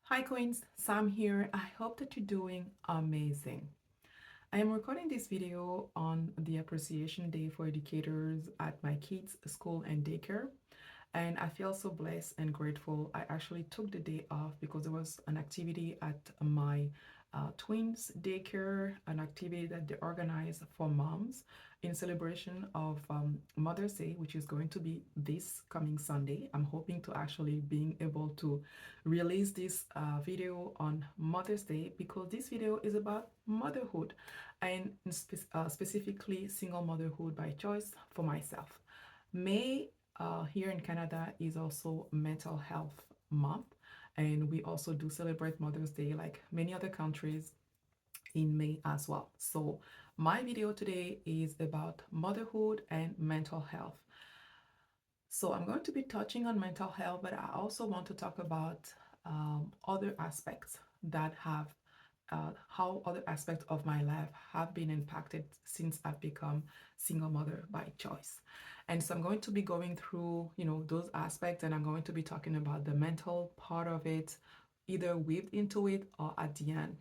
Hi Queens, Sam here. I hope that you're doing amazing. I am recording this video on the Appreciation Day for educators at my kids' school and daycare. And I feel so blessed and grateful. I actually took the day off because there was an activity at my twins daycare, an activity that they organized for moms in celebration of Mother's Day, which is going to be this coming Sunday. I'm hoping to actually being able to release this video on Mother's Day because this video is about motherhood and specifically single motherhood by choice for myself. May here in Canada is also Mental Health Month, and we also do celebrate Mother's Day like many other countries in May as well. So, my video today is about motherhood and mental health. So, I'm going to be touching on mental health, but I also want to talk about other aspects that have how other aspects of my life have been impacted since I've become single mother by choice. And so I'm going to be going through, those aspects, and I'm going to be talking about the mental part of it, either weaved into it or at the end.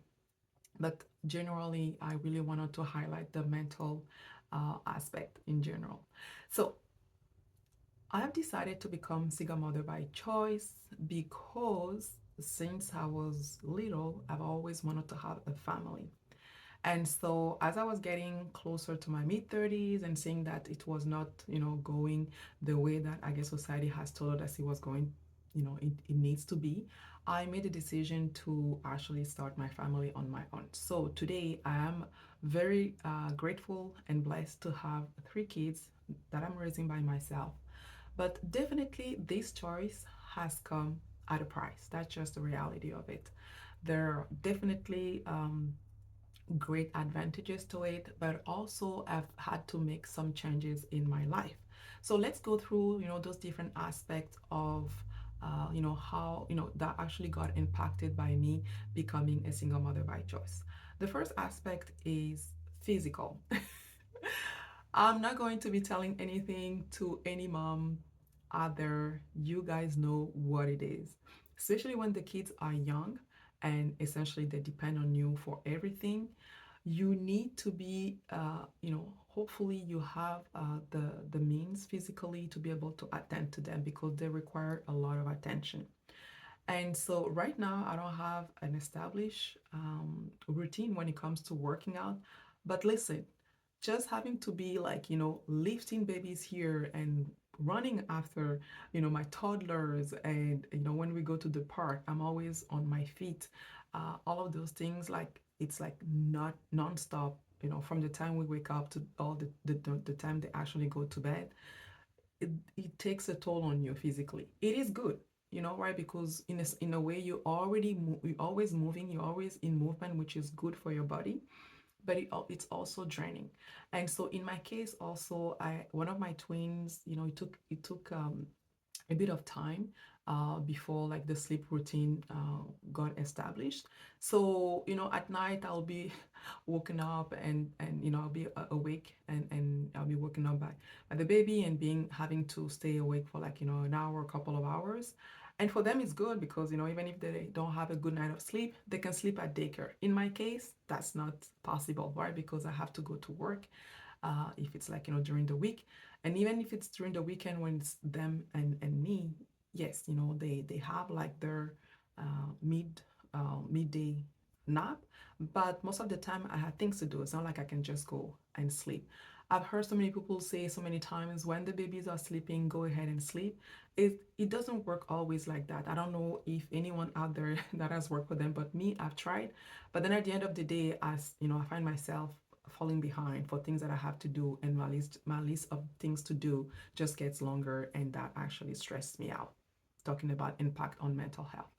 But generally, I really wanted to highlight the mental aspect in general. So I have decided to become single mother by choice because since I was little, I've always wanted to have a family. And so as I was getting closer to my mid 30s and seeing that it was not, going the way that I guess society has told us it was going, it needs to be, I made a decision to actually start my family on my own. So today I am very grateful and blessed to have three kids that I'm raising by myself. But definitely this choice has come at a price. That's just the reality of it. There are definitely great advantages to it, but also I've had to make some changes in my life. So let's go through, those different aspects of, how, that actually got impacted by me becoming a single mother by choice. The first aspect is physical. I'm not going to be telling anything to any mom out there. You guys know what it is, especially when the kids are young and essentially they depend on you for everything. You need to be, hopefully you have the means physically to be able to attend to them because they require a lot of attention. And so right now, I don't have an established routine when it comes to working out. But listen, just having to be like, lifting babies here and running after, my toddlers. And, when we go to the park, I'm always on my feet. All of those things, like, it's like not nonstop, from the time we wake up to all the time they actually go to bed. It takes a toll on you physically. It is good, right? Because in a way you're always moving, you're always in movement, which is good for your body, but it's also draining. And so in my case also, I one of my twins, it took a bit of time before like the sleep routine got established. So at night I'll be woken up and I'll be awake and I'll be woken up by the baby and being having to stay awake for like an hour, a couple of hours. And for them it's good because even if they don't have a good night of sleep, they can sleep at daycare. In my case, that's not possible, right? Because I have to go to work if it's like during the week, and even if it's during the weekend when it's them and me. Yes, they have like their midday nap, but most of the time I have things to do. It's not like I can just go and sleep. I've heard so many people say so many times, when the babies are sleeping, go ahead and sleep. It doesn't work always like that. I don't know if anyone out there that has worked for them, but me, I've tried. But then at the end of the day, as I find myself falling behind for things that I have to do, and my list of things to do just gets longer, and that actually stressed me out. Talking about impact on mental health.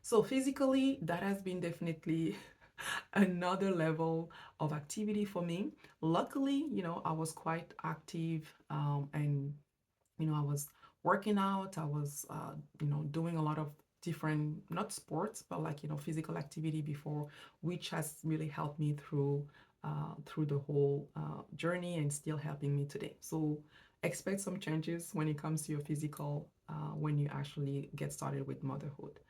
So physically, that has been definitely another level of activity for me. Luckily, I was quite active, and I was working out. I was, doing a lot of different, not sports, but like, physical activity before, which has really helped me through the whole journey and still helping me today. So expect some changes when it comes to your physical when you actually get started with motherhood.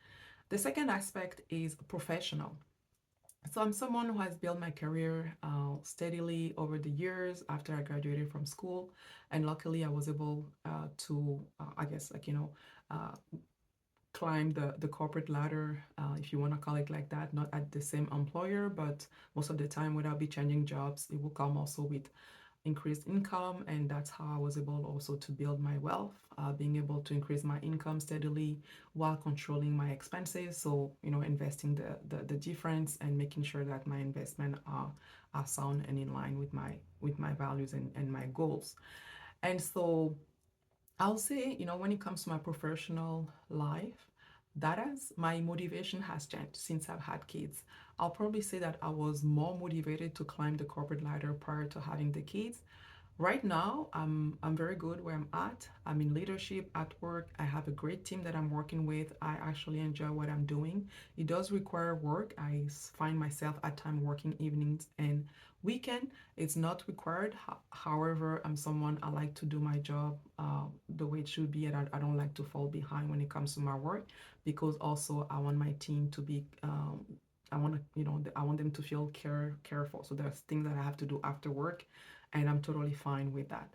The second aspect is professional. So I'm someone who has built my career steadily over the years after I graduated from school, and luckily I was able to, I guess, uh, climb the corporate ladder, if you want to call it like that, not at the same employer, but most of the time when I'll be changing jobs, it will come also with increased income, and that's how I was able also to build my wealth, being able to increase my income steadily while controlling my expenses. So investing the difference and making sure that my investment are sound and in line with my values and my goals. And so I'll say, when it comes to my professional life, that has my motivation has changed since I've had kids. I'll probably say that I was more motivated to climb the corporate ladder prior to having the kids. Right now, I'm very good where I'm at. I'm in leadership at work. I have a great team that I'm working with. I actually enjoy what I'm doing. It does require work. I find myself at time working evenings and weekend. It's not required. However, I'm someone I like to do my job the way it should be, and I don't like to fall behind when it comes to my work because also I want my team to be. I want to, I want them to feel careful. So there's things that I have to do after work, and I'm totally fine with that.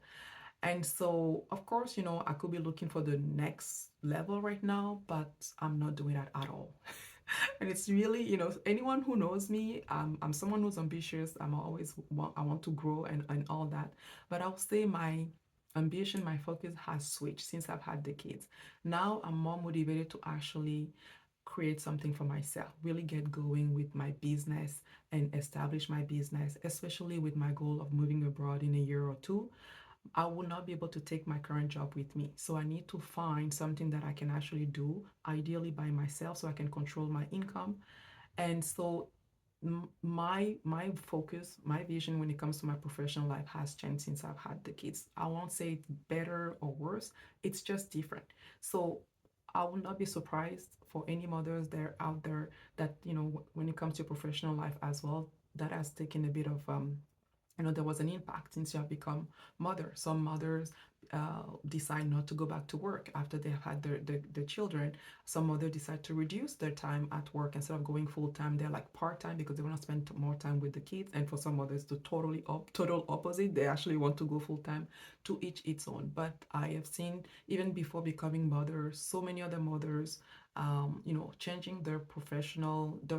And so, of course, I could be looking for the next level right now, but I'm not doing that at all. And it's really, anyone who knows me, I'm someone who's ambitious. I want to grow and all that. But I'll say my ambition, my focus has switched since I've had the kids. Now I'm more motivated to actually create something for myself, really get going with my business and establish my business, especially with my goal of moving abroad in a year or two. I will not be able to take my current job with me. So I need to find something that I can actually do, ideally by myself, so I can control my income. And so my focus, my vision when it comes to my professional life has changed since I've had the kids. I won't say it's better or worse, it's just different. So I will not be surprised for any mothers there out there that when it comes to professional life as well, that has taken a bit of there was an impact since you have become mother. Some mothers decide not to go back to work after they have had their children. Some mothers decide to reduce their time at work. Instead of going full time, they're like part time because they want to spend more time with the kids. And for some mothers, the total opposite. They actually want to go full time. To each its own. But I have seen even before becoming mothers, so many other mothers, changing their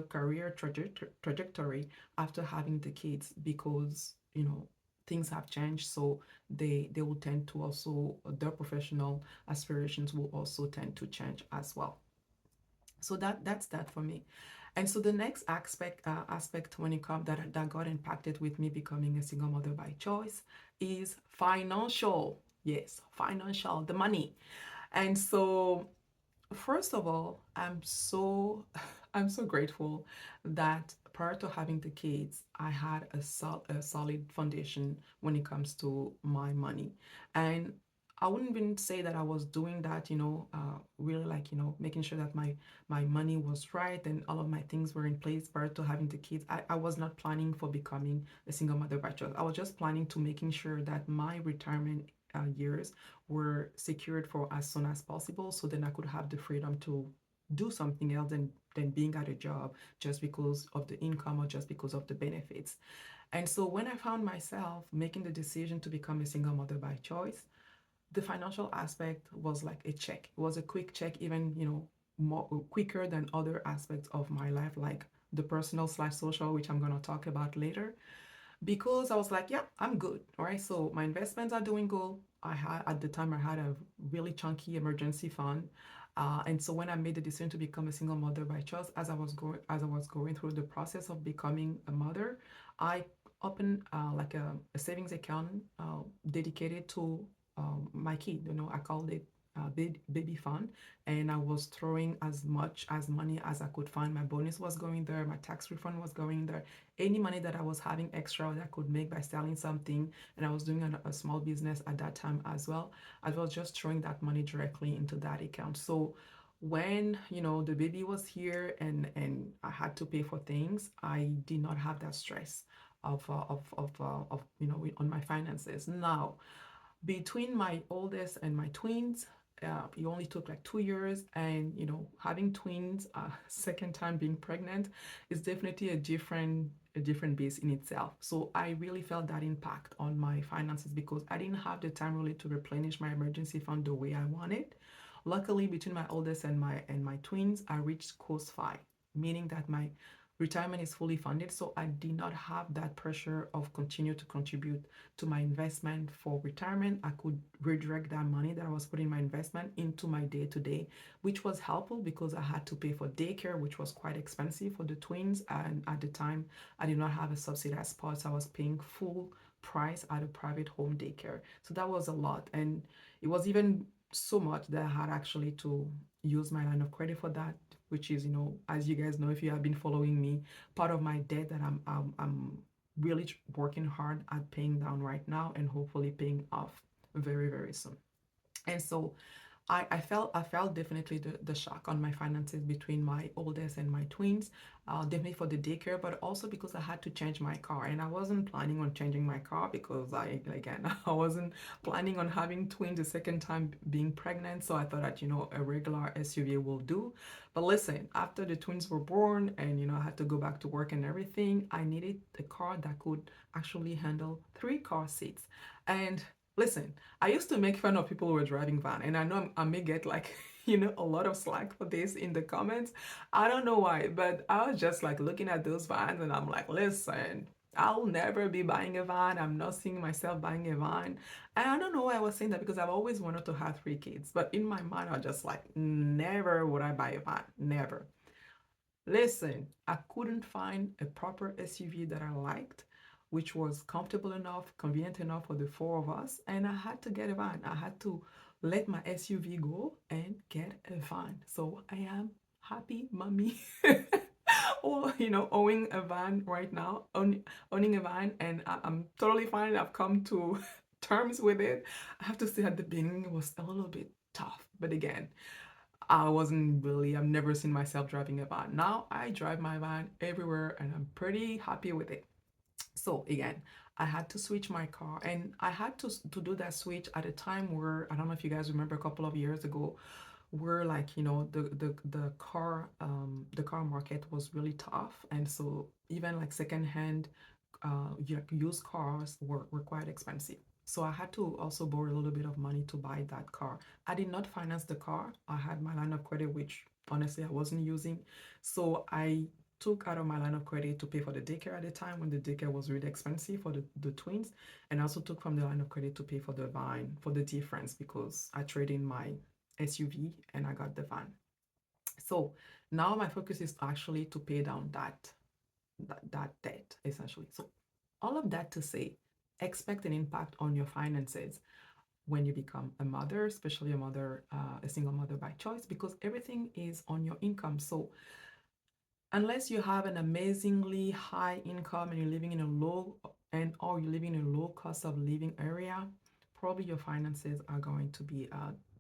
career trajectory after having the kids because things have changed, so they will tend to also their professional aspirations will also tend to change as well. So that's that for me. And so the next aspect when it comes that got impacted with me becoming a single mother by choice is financial. Yes, financial, the money. And so first of all, I'm so grateful that prior to having the kids, I had a solid foundation when it comes to my money. And I wouldn't even say that I was doing that, really like, making sure that my money was right and all of my things were in place prior to having the kids. I was not planning for becoming a single mother by choice. I was just planning to making sure that my retirement years were secured for as soon as possible so then I could have the freedom to do something else than being at a job just because of the income or just because of the benefits. And so when I found myself making the decision to become a single mother by choice, the financial aspect was like a check. It was a quick check, even, more quicker than other aspects of my life, like the personal slash social, which I'm going to talk about later, because I was like, yeah, I'm good. All right. So my investments are doing good. I had at the time I had a really chunky emergency fund. And so when I made the decision to become a single mother by choice, as I was going through the process of becoming a mother, I opened like a savings account dedicated to my kid. I called it baby fund, and I was throwing as much as money as I could find. My bonus was going there, my tax refund was going there, any money that I was having extra that I could make by selling something, and I was doing a small business at that time as well. I was just throwing that money directly into that account. So when the baby was here and I had to pay for things, I did not have that stress of on my finances. Now, between my oldest and my twins, it only took like 2 years, and having twins, second time being pregnant, is definitely a different beast in itself. So I really felt that impact on my finances because I didn't have the time really to replenish my emergency fund the way I wanted. Luckily, between my oldest and my twins, I reached coast five, meaning that my retirement is fully funded. So I did not have that pressure of continue to contribute to my investment for retirement. I could redirect that money that I was putting in my investment into my day to day, which was helpful because I had to pay for daycare, which was quite expensive for the twins. And at the time, I did not have a subsidized spot, so I was paying full price at a private home daycare. So that was a lot. And it was even so much that I had actually to use my line of credit for that, which is, as you guys know, if you have been following me, part of my debt that I'm really working hard at paying down right now and hopefully paying off very, very soon. And so I felt definitely the shock on my finances between my oldest and my twins, definitely for the daycare, but also because I had to change my car, and I wasn't planning on changing my car because again, I wasn't planning on having twins the second time being pregnant. So I thought that a regular SUV will do. But listen, after the twins were born and I had to go back to work and everything, I needed a car that could actually handle three car seats. And listen, I used to make fun of people who were driving van, and I know I may get like, a lot of slack for this in the comments. I don't know why, but I was just like looking at those vans and I'm like, listen, I'll never be buying a van. I'm not seeing myself buying a van. And I don't know why I was saying that because I've always wanted to have three kids. But in my mind, I was just like, never would I buy a van. Never. Listen, I couldn't find a proper SUV that I liked, which was comfortable enough, convenient enough for the four of us, and I had to get a van. I had to let my SUV go and get a van. So I am happy, mommy. Or owning a van right now, owning a van, and I'm totally fine. I've come to terms with it. I have to say at the beginning it was a little bit tough, but again, I've never seen myself driving a van. Now I drive my van everywhere and I'm pretty happy with it. So again, I had to switch my car, and I had to do that switch at a time where, I don't know if you guys remember, a couple of years ago, where like the car market was really tough, and so even like secondhand used cars were quite expensive. So I had to also borrow a little bit of money to buy that car. I did not finance the car. I had my line of credit, which honestly I wasn't using. So I took out of my line of credit to pay for the daycare at the time when the daycare was really expensive for the twins. And I also took from the line of credit to pay for the van, for the difference, because I traded in my SUV and I got the van. So now my focus is actually to pay down that debt, essentially. So all of that to say, expect an impact on your finances when you become a mother, especially a single mother by choice, because everything is on your income. So unless you have an amazingly high income and you're living in a low and or you're living in a low cost of living area, probably your finances are going to be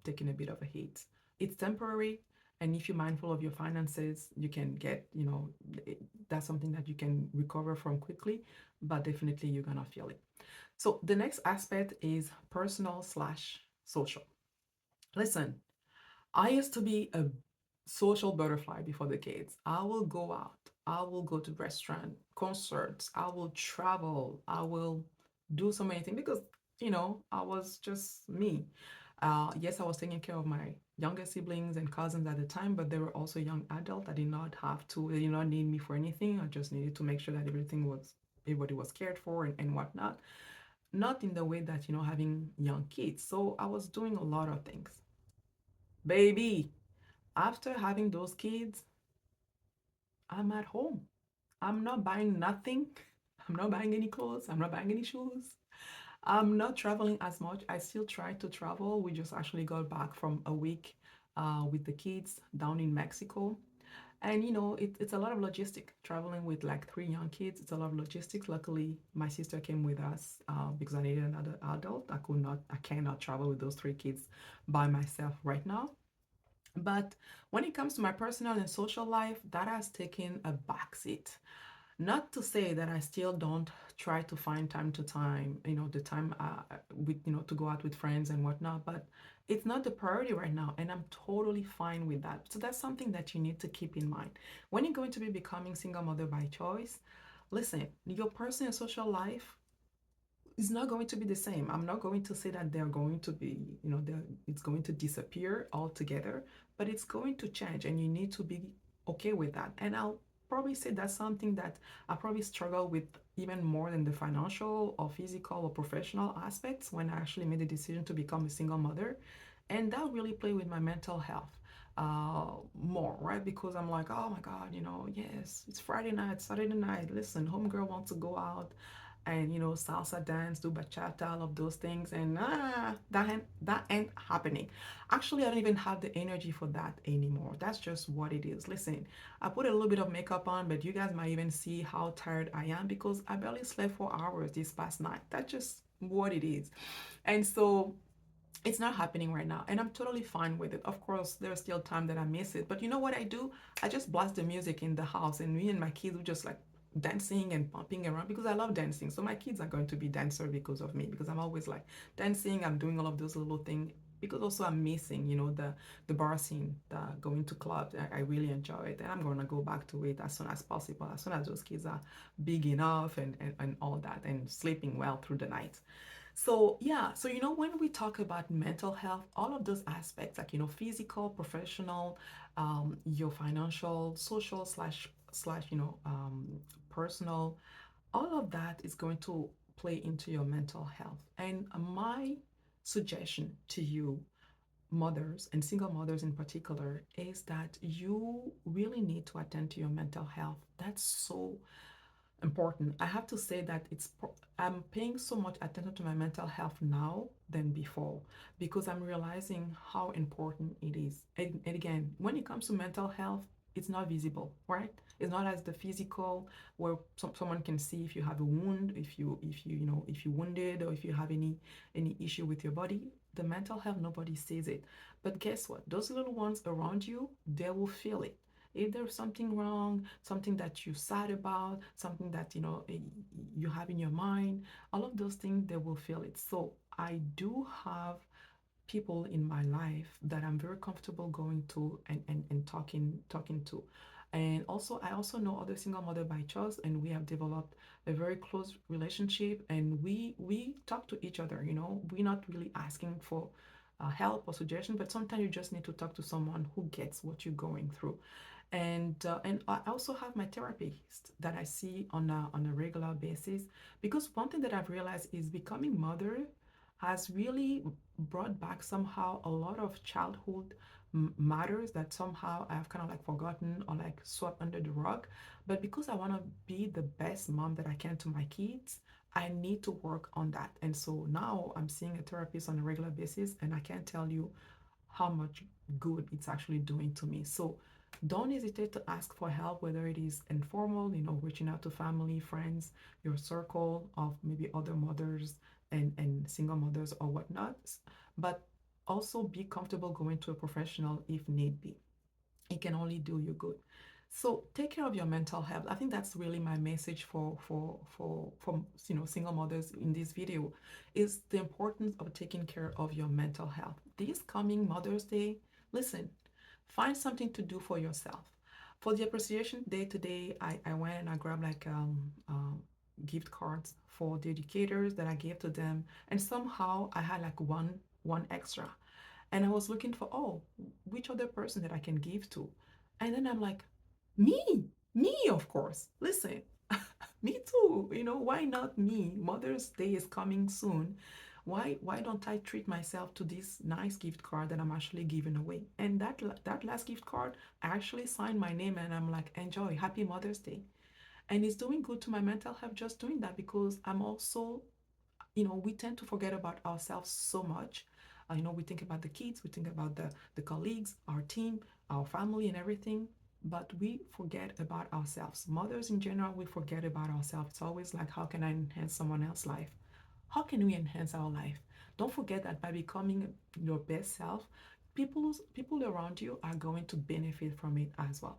taking a bit of a hit. It's temporary, and if you're mindful of your finances, you can get, that's something that you can recover from quickly, but definitely you're gonna feel it. So the next aspect is personal slash social. Listen, I used to be a social butterfly before the kids. I will go out. I will go to restaurant, concerts. I will travel. I will do so many things because, I was just me. Yes, I was taking care of my younger siblings and cousins at the time, but they were also young adults. They did not need me for anything. I just needed to make sure that everybody was cared for and whatnot. Not in the way that, having young kids. So I was doing a lot of things. Baby, after having those kids, I'm at home. I'm not buying nothing. I'm not buying any clothes. I'm not buying any shoes. I'm not traveling as much. I still try to travel. We just actually got back from a week with the kids down in Mexico. And it's a lot of logistics. Traveling with like three young kids, it's a lot of logistics. Luckily, my sister came with us because I needed another adult. I cannot travel with those three kids by myself right now. But when it comes to my personal and social life, that has taken a backseat. Not to say that I still don't try to find time to time, the time with, to go out with friends and whatnot. But It's not the priority right now, and I'm totally fine with that. So that's something that you need to keep in mind. When you're going to be becoming single mother by choice, listen, your personal and social life is not going to be the same. I'm not going to say that they're going to be, it's going to disappear altogether, but it's going to change, and you need to be okay with that. And I'll probably say that's something that I probably struggle with even more than the financial or physical or professional aspects when I actually made the decision to become a single mother. And that really played with my mental health more, right? Because I'm like, oh my God, yes, it's Friday night, Saturday night. Listen, homegirl wants to go out and salsa dance, do bachata, all of those things, and that ain't happening. Actually, I don't even have the energy for that anymore. That's just what it is. Listen, I put a little bit of makeup on, but you guys might even see how tired I am because I barely slept 4 hours this past night. That's just what it is. And so it's not happening right now, and I'm totally fine with it. Of course, there's still time that I miss it, but you know what I do? I just blast the music in the house, and me and my kids will just like dancing and pumping around because I love dancing. So my kids are going to be dancers because of me, because I'm always like dancing. I'm doing all of those little things because also I'm missing, the bar scene, the going to clubs. I really enjoy it, and I'm gonna go back to it as soon as possible, as soon as those kids are big enough and all that, and sleeping well through the night. So yeah, so when we talk about mental health, all of those aspects, like physical, professional, your financial, social slash personal, all of that is going to play into your mental health. And my suggestion to you, mothers and single mothers in particular, is that you really need to attend to your mental health. That's so important. I have to say that I'm paying so much attention to my mental health now than before because I'm realizing how important it is. And again, when it comes to mental health, it's not visible, right? It's not as the physical where someone can see if you have a wound, if you wounded, or if you have any issue with your body. The mental health, nobody sees it. But guess what? Those little ones around you, they will feel it. If there's something wrong, something that you're sad about, something that you have in your mind, all of those things, they will feel it. So I do have people in my life that I'm very comfortable going to and talking to. And also I also know other single mother by choice, and we have developed a very close relationship, and we talk to each other. We're not really asking for help or suggestion, but sometimes you just need to talk to someone who gets what you're going through. And I also have my therapist that I see on a regular basis, because one thing that I've realized is becoming mother has really brought back somehow a lot of childhood matters that somehow I've kind of like forgotten or like swept under the rug. But because I want to be the best mom that I can to my kids, I need to work on that. And so now I'm seeing a therapist on a regular basis, and I can't tell you how much good it's actually doing to me. So don't hesitate to ask for help, whether it is informal, reaching out to family, friends, your circle of maybe other mothers and single mothers or whatnot. But also be comfortable going to a professional if need be. It can only do you good. So take care of your mental health. I think that's really my message for single mothers in this video, is the importance of taking care of your mental health. This coming Mother's Day, listen, find something to do for yourself. For the appreciation day today, I went and I grabbed like gift cards for the educators that I gave to them, and somehow I had like one extra, and I was looking for, oh, which other person that I can give to. And then I'm like, me, me, of course. Listen, me too. Why not me? Mother's Day is coming soon. Why don't I treat myself to this nice gift card that I'm actually giving away? And that last gift card, I actually signed my name, and I'm like, enjoy, happy Mother's Day. And it's doing good to my mental health just doing that, because I'm also, we tend to forget about ourselves so much. We think about the kids, we think about the colleagues, our team, our family, and everything, but we forget about ourselves. Mothers in general, we forget about ourselves. It's always like, how can I enhance someone else's life? How can we enhance our life? Don't forget that by becoming your best self, people around you are going to benefit from it as well.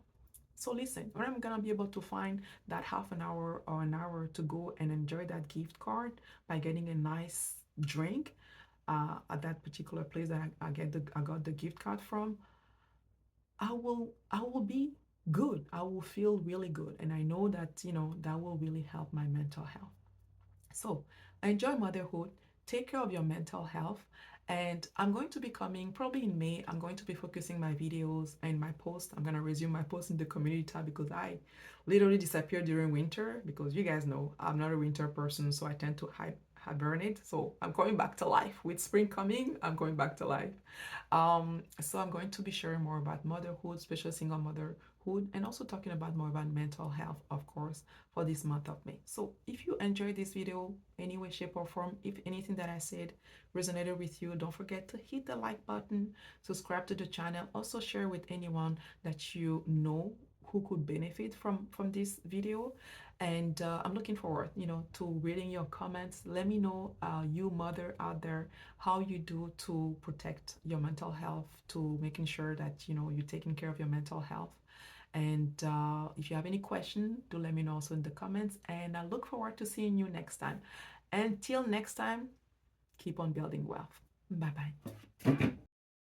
So listen, when I'm gonna be able to find that half an hour or an hour to go and enjoy that gift card by getting a nice drink, at that particular place that I got the gift card from, I will be good. I will feel really good, and I know that that will really help my mental health. So enjoy motherhood, take care of your mental health. And I'm going to be coming probably in May. I'm going to be focusing my videos and my posts. I'm going to resume my posts in the community tab because I literally disappeared during winter because you guys know I'm not a winter person, so I tend to hibernate. So I'm coming back to life. With spring coming, I'm going back to life. So I'm going to be sharing more about motherhood, especially single motherhood, and also talking about more about mental health, of course, for this month of May. So if you enjoyed this video, any way, shape, or form, if anything that I said resonated with you, don't forget to hit the like button, subscribe to the channel, also share with anyone that you know who could benefit from this video. And I'm looking forward to reading your comments. Let me know, you mother out there, how you do to protect your mental health, to making sure that you're taking care of your mental health. And if you have any question, do let me know also in the comments. And I look forward to seeing you next time. Until next time, keep on building wealth. Bye bye.